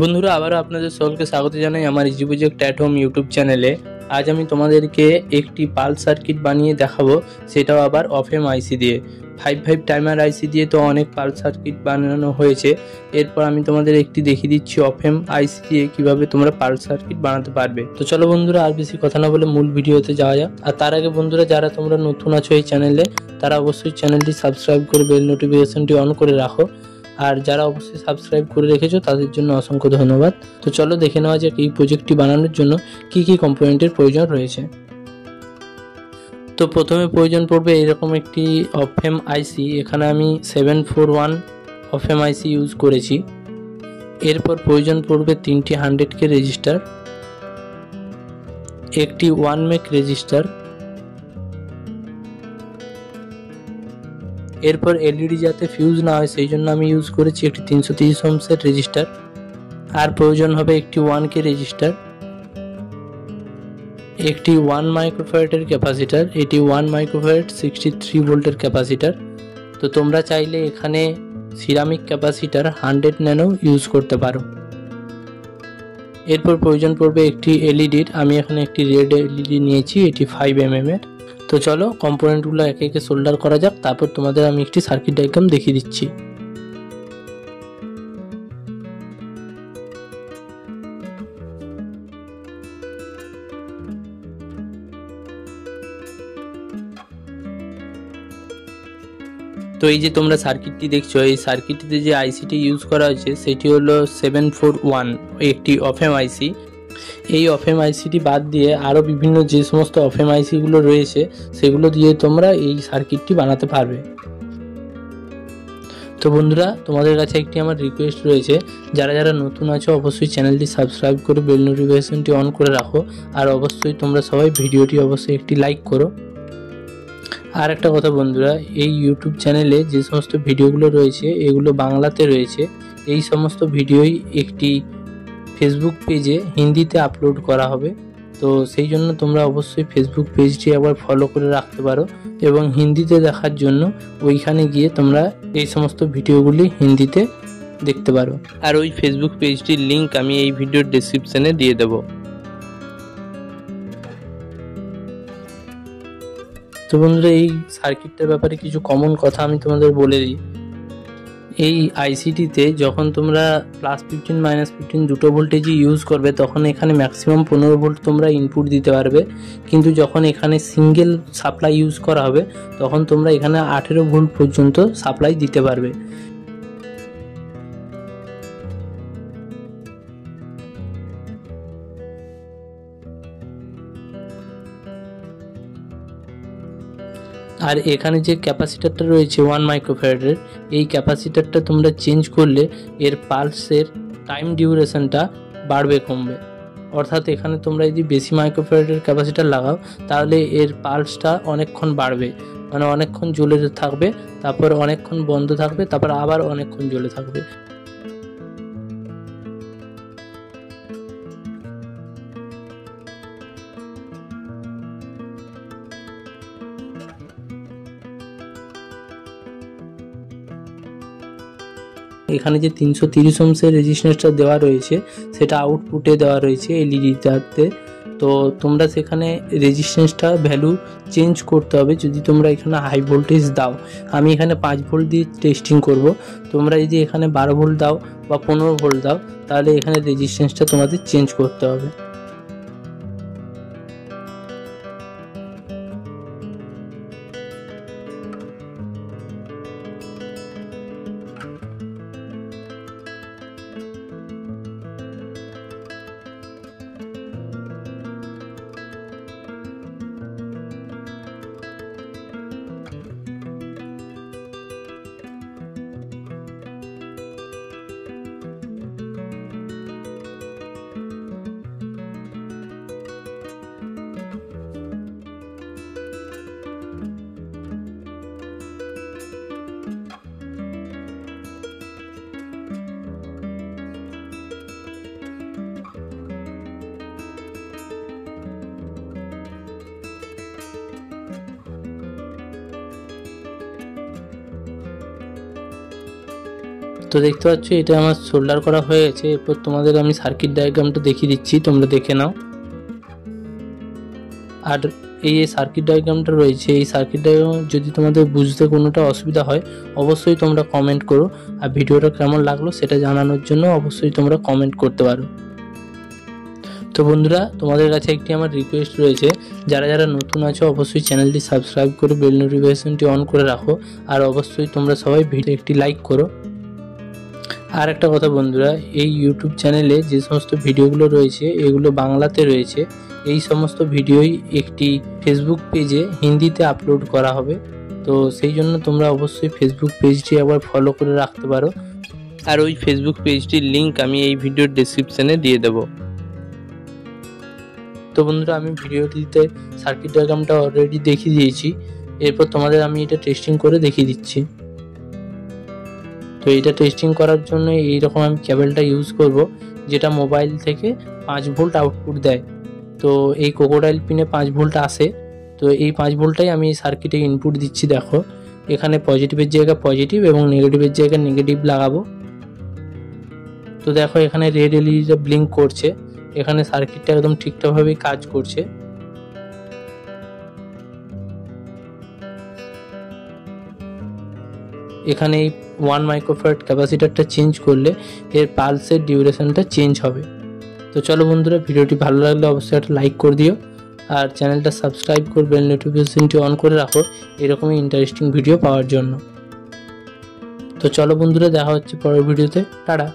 বন্ধুরা, আবারও আপনাদের সকলকে স্বাগত জানাই আমার easy project at home YouTube চ্যানেলে। আজ আমি তোমাদেরকে একটি পালস সার্কিট বানিয়ে দেখাবো, সেটাও আবার অফ এম আইসি দিয়ে। 5 টাইমার আইসি দিয়ে তো অনেক পালস সার্কিট বানানো হয়েছে, এরপর আমি তোমাদের একটি দেখিয়ে দিচ্ছি অফ এম আইসি দিয়ে কীভাবে তোমরা পালস সার্কিট বানাতে পারবে। তো চলো বন্ধুরা, আর বেশি কথা না বলে মূল ভিডিওতে যাওয়া যাক। আর তার আগে বন্ধুরা, যারা তোমরা নতুন আছো এই চ্যানেলে, তারা অবশ্যই চ্যানেলটি সাবস্ক্রাইব করে বেল নোটিফিকেশনটি অন করে রাখো। আর যারা অবশ্যই সাবস্ক্রাইব করে রেখেছো তাদের জন্য অসংখ্য ধন্যবাদ। তো চলো দেখে নেওয়া যাক এই প্রজেক্টটি বানানোর জন্য কি কি কম্পোনেন্টের প্রয়োজন রয়েছে। তো প্রথমে প্রয়োজন পড়বে এরকম একটি অফএম আইসি। এখানে আমি 741 অফএম আইসি ইউজ করেছি। এরপর প্রয়োজন পড়বে 3টি 100K রেজিস্টার, একটি 1 মেক রেজিস্টার। এরপর এলইডি যাতে ফিউজ না হয় সেই জন্য আমি ইউজ করেছি একটি 330 ওহমসের রেজিস্টার। আর প্রয়োজন হবে একটি 1K রেজিস্টার, একটি 1 মাইক্রোফ্যারাডের ক্যাপাসিটার। এটি 1 মাইক্রোফ্যারাড 63 ভোল্টের ক্যাপাসিটার। তো তোমরা চাইলে এখানে সিরামিক ক্যাপাসিটার 100 ন্যানো ইউজ করতে পারো। এরপর প্রয়োজন পড়বে একটি এলইডির। আমি এখানে একটি রেড এলইডি নিয়েছি, এটি 5 mm এর। তো চলো কম্পোনেন্টগুলো একে একে সোল্ডার করা যাক, তারপর তোমাদের আমি একটি সার্কিট ডায়াগ্রাম দেখিয়ে দিচ্ছি। তো এই যে তোমরা সার্কিটটি দেখছো, এই সার্কিটটিতে যে আইসিটি ইউজ করা হয়েছে সেটি হলো 741, একটি অফএম আইসি। এই অফএম আইসিটি বাদ দিয়ে আরও বিভিন্ন যে সমস্ত অফএম আইসিগুলো রয়েছে সেগুলো দিয়ে তোমরা এই সার্কিটটি বানাতে পারবে। তো বন্ধুরা, তোমাদের কাছে একটি আমার রিকোয়েস্ট রয়েছে, যারা যারা নতুন আছো অবশ্যই চ্যানেলটি সাবস্ক্রাইব করে বেল নোটিফিকেশনটি অন করে রাখো। আর অবশ্যই তোমরা সবাই ভিডিওটি অবশ্যই একটি লাইক করো। আর একটা কথা বন্ধুরা, এই ইউটিউব চ্যানেলে যে সমস্ত ভিডিওগুলো রয়েছে এগুলো বাংলাতে রয়েছে। এই সমস্ত ভিডিওই একটি ফেসবুক পেজে হিন্দিতে আপলোড করা হবে। তো সেই জন্য তোমরা অবশ্যই ফেসবুক পেজটি একবার ফলো করে রাখতে পারো, এবং হিন্দিতে দেখার জন্য ওইখানে গিয়ে তোমরা এই সমস্ত ভিডিওগুলি হিন্দিতে দেখতে পারো। আর ওই ফেসবুক পেজটির লিঙ্ক আমি এই ভিডিওর ডেসক্রিপশনে দিয়ে দেবো। তো বন্ধুরা, এই সার্কিটটার ব্যাপারে কিছু কমন কথা আমি তোমাদের বলে দিই। এই আইসিটিতে যখন তোমরা +15 -15 দুটো ভোল্টেজই ইউজ করবে তখন এখানে ম্যাক্সিমাম 15 ভোল্ট তোমরা ইনপুট দিতে পারবে। কিন্তু যখন এখানে সিঙ্গেল সাপ্লাই ইউজ করা হবে তখন তোমরা এখানে 18 ভোল্ট পর্যন্ত সাপ্লাই দিতে পারবে। আর এখানে যে ক্যাপাসিটারটা রয়েছে 1 মাইক্রোফ্যারাডের, এই ক্যাপাসিটারটা তোমরা চেঞ্জ করলে এর পালসের টাইম ডিউরেশনটা বাড়বে কমবে। অর্থাৎ এখানে তোমরা যদি বেশি মাইক্রোফ্যারাডের ক্যাপাসিটার লাগাও তাহলে এর পালসটা অনেকক্ষণ বাড়বে, মানে অনেকক্ষণ জ্বলে থাকবে, তারপর অনেকক্ষণ বন্ধ থাকবে, তারপর আবার অনেকক্ষণ জ্বলে থাকবে। এখানে যে 330 ওহমসের রেজিস্ট্যান্সটা দেওয়া রয়েছে সেটা আউটপুটে দেওয়া রয়েছে এলইডিটাতে। তো তোমরা সেখানে রেজিস্ট্যান্সটা ভ্যালু চেঞ্জ করতে হবে যদি তোমরা এখানে হাই ভোল্টেজ দাও। আমি এখানে 5 ভোল্ট দিয়ে টেস্টিং করব। তোমরা যদি এখানে 12 ভোল্ট দাও বা 15 ভোল্ট দাও তাহলে এখানে রেজিস্ট্যান্সটা তোমাদের চেঞ্জ করতে হবে। তো দেখতে পাচ্ছ এটা আমার সোল্ডার করা হয়ে গেছে। এরপর তোমাদের আমি সার্কিট ডায়াগ্রামটা দেখিয়ে দিচ্ছি, তোমরা দেখে নাও। আর এই সার্কিট ডায়াগ্রামটা রয়েছে, এই সার্কিট ডায়াগ্রাম যদি তোমাদের বুঝতে কোনোটা অসুবিধা হয় অবশ্যই তোমরা কমেন্ট করো। আর ভিডিওটা কেমন লাগলো সেটা জানানোর জন্য অবশ্যই তোমরা কমেন্ট করতে পারো। তো বন্ধুরা, তোমাদের কাছে একটি আমার রিকোয়েস্ট রয়েছে, যারা যারা নতুন আছো অবশ্যই চ্যানেলটি সাবস্ক্রাইব করে বেল নোটিফিকেশনটি অন করে রাখো। আর অবশ্যই তোমরা সবাই ভিডিও একটি লাইক করো। আর একটা কথা বন্ধুরা, এই ইউটিউব চ্যানেলে যে সমস্ত ভিডিওগুলো রয়েছে এগুলো বাংলাতে রয়েছে। এই সমস্ত ভিডিওই একটি ফেসবুক পেজে হিন্দিতে আপলোড করা হবে। তো সেই জন্য তোমরা অবশ্যই ফেসবুক পেজটি একবার ফলো করে রাখতে পারো। আর ওই ফেসবুক পেজটির লিঙ্ক আমি এই ভিডিওর ডেসক্রিপশানে দিয়ে দেবো। তো বন্ধুরা, আমি ভিডিওটিতে সার্কিট ডায়াগ্রামটা অলরেডি দেখিয়ে দিয়েছি। এরপর তোমাদের আমি এটা টেস্টিং করে দেখিয়ে দিচ্ছি। তো এটা টেস্টিং করার জন্য এইরকম আমি কেবলটা ইউজ করব, যেটা মোবাইল থেকে 5 ভোল্ট আউটপুট দেয়। তো এই ক্রোকোডাইল পিনে 5 ভোল্ট আসে। তো এই 5 ভোল্টটাই আমি সার্কিটে ইনপুট দিচ্ছি। দেখো এখানে পজিটিভের জায়গায় পজিটিভ এবং নেগেটিভের জায়গায় নেগেটিভ লাগাবো। তো দেখো এখানে রেড এলইডিটা ব্লিঙ্ক করছে, এখানে সার্কিটটা একদম ঠিকঠাকভাবেই কাজ করছে। এখানে এই 1 মাইক্রোফ্যারাড ক্যাপাসিটারটা চেঞ্জ করলে এর পালসের ডিউরেশনটা চেঞ্জ হবে। তো চলো বন্ধুরা, ভিডিওটি ভালো লাগলে অবশ্যই একটা লাইক করে দিও আর চ্যানেলটা সাবস্ক্রাইব করে বেল নোটিফিকেশনটি অন করে রাখো এরকমই ইন্টারেস্টিং ভিডিও পাওয়ার জন্য। তো চলো বন্ধুরা, দেখা হচ্ছে পরের ভিডিওতে। টাটা।